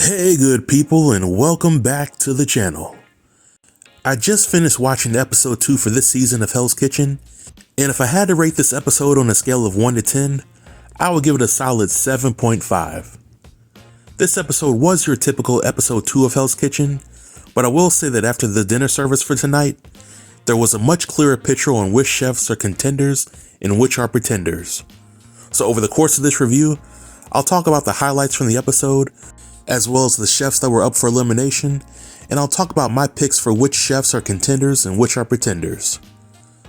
Hey good people, and welcome back to the channel. I just finished watching episode 2 for this season of Hell's Kitchen, and if I had to rate this episode on a scale of 1 to 10, I would give it a solid 7.5. This episode was your typical episode 2 of Hell's Kitchen, but I will say that after the dinner service for tonight, there was a much clearer picture on which chefs are contenders and which are pretenders. So over the course of this review, I'll talk about the highlights from the episode, as well as the chefs that were up for elimination, and I'll talk about my picks for which chefs are contenders and which are pretenders.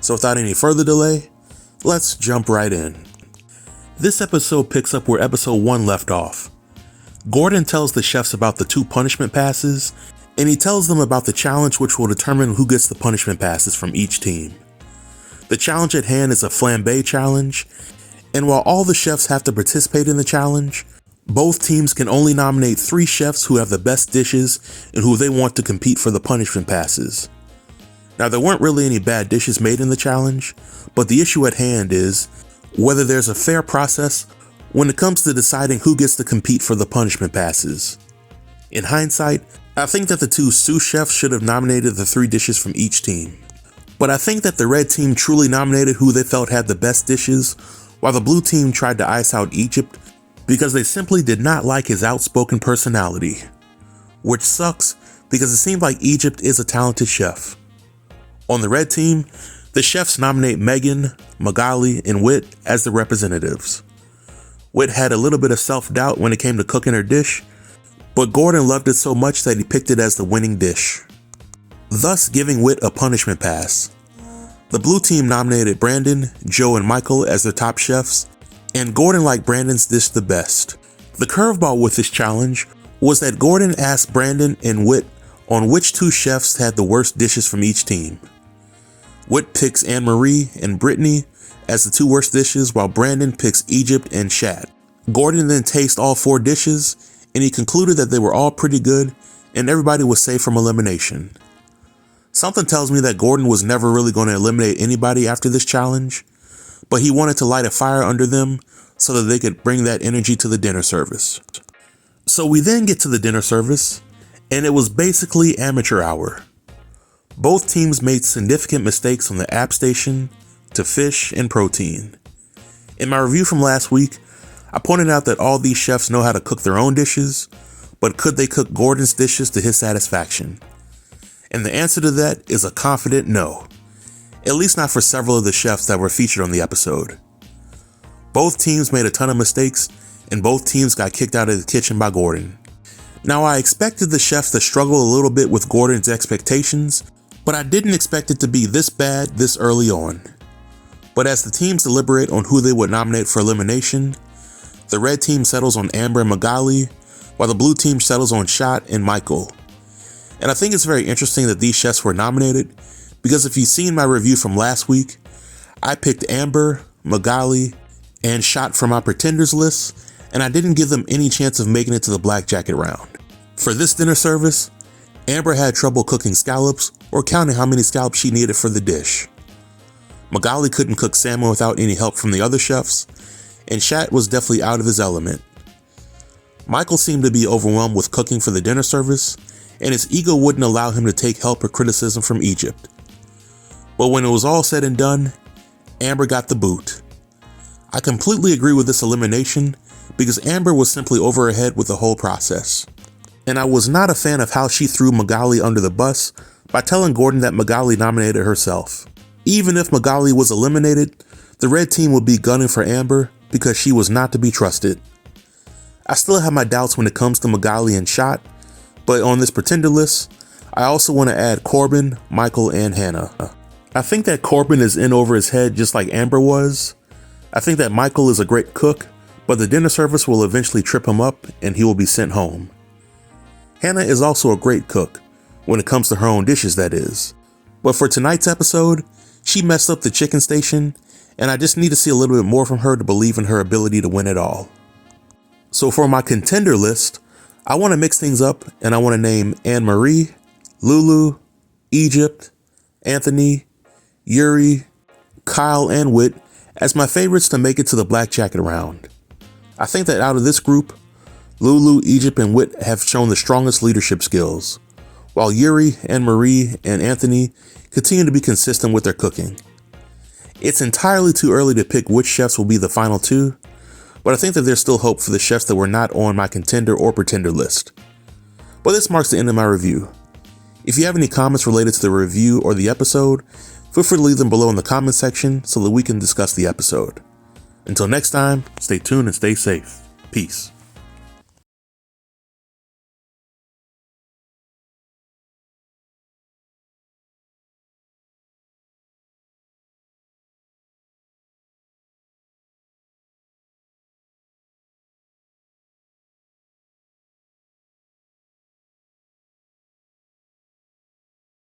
So without any further delay, let's jump right in. This episode picks up where episode 1 left off. Gordon tells the chefs about the 2 punishment passes, and he tells them about the challenge which will determine who gets the punishment passes from each team. The challenge at hand is a flambe challenge, and while all the chefs have to participate in the challenge, both teams can only nominate 3 chefs who have the best dishes and who they want to compete for the punishment passes. Now, there weren't really any bad dishes made in the challenge, but the issue at hand is whether there's a fair process when it comes to deciding who gets to compete for the punishment passes. In hindsight, I think that the 2 sous chefs should have nominated the 3 dishes from each team. But I think that the red team truly nominated who they felt had the best dishes, while the blue team tried to ice out Egypt because they simply did not like his outspoken personality. Which sucks because it seemed like Egypt is a talented chef. On the red team, the chefs nominate Megan, Magali, and Whit as the representatives. Whit had a little bit of self-doubt when it came to cooking her dish, but Gordon loved it so much that he picked it as the winning dish, thus giving Whit a punishment pass. The blue team nominated Brandon, Joe, and Michael as their top chefs, and Gordon liked Brandon's dish the best. The curveball with this challenge was that Gordon asked Brandon and Whit on which 2 chefs had the worst dishes from each team. Whit picks Anne-Marie and Brittany as the 2 worst dishes, while Brandon picks Egypt and Shad. Gordon then tasted all 4 dishes, and he concluded that they were all pretty good and everybody was safe from elimination. Something tells me that Gordon was never really going to eliminate anybody after this challenge, but he wanted to light a fire under them so that they could bring that energy to the dinner service. So we then get to the dinner service, and it was basically amateur hour. Both teams made significant mistakes on the app station to fish and protein. In my review from last week, I pointed out that all these chefs know how to cook their own dishes, but could they cook Gordon's dishes to his satisfaction? And the answer to that is a confident no. At least not for several of the chefs that were featured on the episode. Both teams made a ton of mistakes, and both teams got kicked out of the kitchen by Gordon. Now, I expected the chefs to struggle a little bit with Gordon's expectations, but I didn't expect it to be this bad this early on. But as the teams deliberate on who they would nominate for elimination, the red team settles on Amber and Magali, while the blue team settles on Shot and Michael. And I think it's very interesting that these chefs were nominated, because if you've seen my review from last week, I picked Amber, Magali, and Shot from my pretenders list, and I didn't give them any chance of making it to the black jacket round. For this dinner service, Amber had trouble cooking scallops or counting how many scallops she needed for the dish. Magali couldn't cook salmon without any help from the other chefs, and Shat was definitely out of his element. Michael seemed to be overwhelmed with cooking for the dinner service, and his ego wouldn't allow him to take help or criticism from Egypt. But when it was all said and done, Amber got the boot. I completely agree with this elimination because Amber was simply over her head with the whole process. And I was not a fan of how she threw Magali under the bus by telling Gordon that Magali nominated herself. Even if Magali was eliminated, the red team would be gunning for Amber because she was not to be trusted. I still have my doubts when it comes to Magali and Shot, but on this pretender list, I also want to add Corbin, Michael, and Hannah. I think that Corbin is in over his head just like Amber was. I think that Michael is a great cook, but the dinner service will eventually trip him up and he will be sent home. Hannah is also a great cook, when it comes to her own dishes that is. But for tonight's episode, she messed up the chicken station, and I just need to see a little bit more from her to believe in her ability to win it all. So for my contender list, I want to mix things up and I want to name Anne-Marie, Lulu, Egypt, Anthony, Yuri, Kyle, and Whit as my favorites to make it to the black jacket round. I think that out of this group, Lulu, Egypt, and Whit have shown the strongest leadership skills, while Yuri, Anne-Marie, and Anthony continue to be consistent with their cooking. It's entirely too early to pick which chefs will be the final two, but I think that there's still hope for the chefs that were not on my contender or pretender list. But this marks the end of my review. If you have any comments related to the review or the episode, feel free to leave them below in the comment section so that we can discuss the episode. Until next time, stay tuned and stay safe. Peace.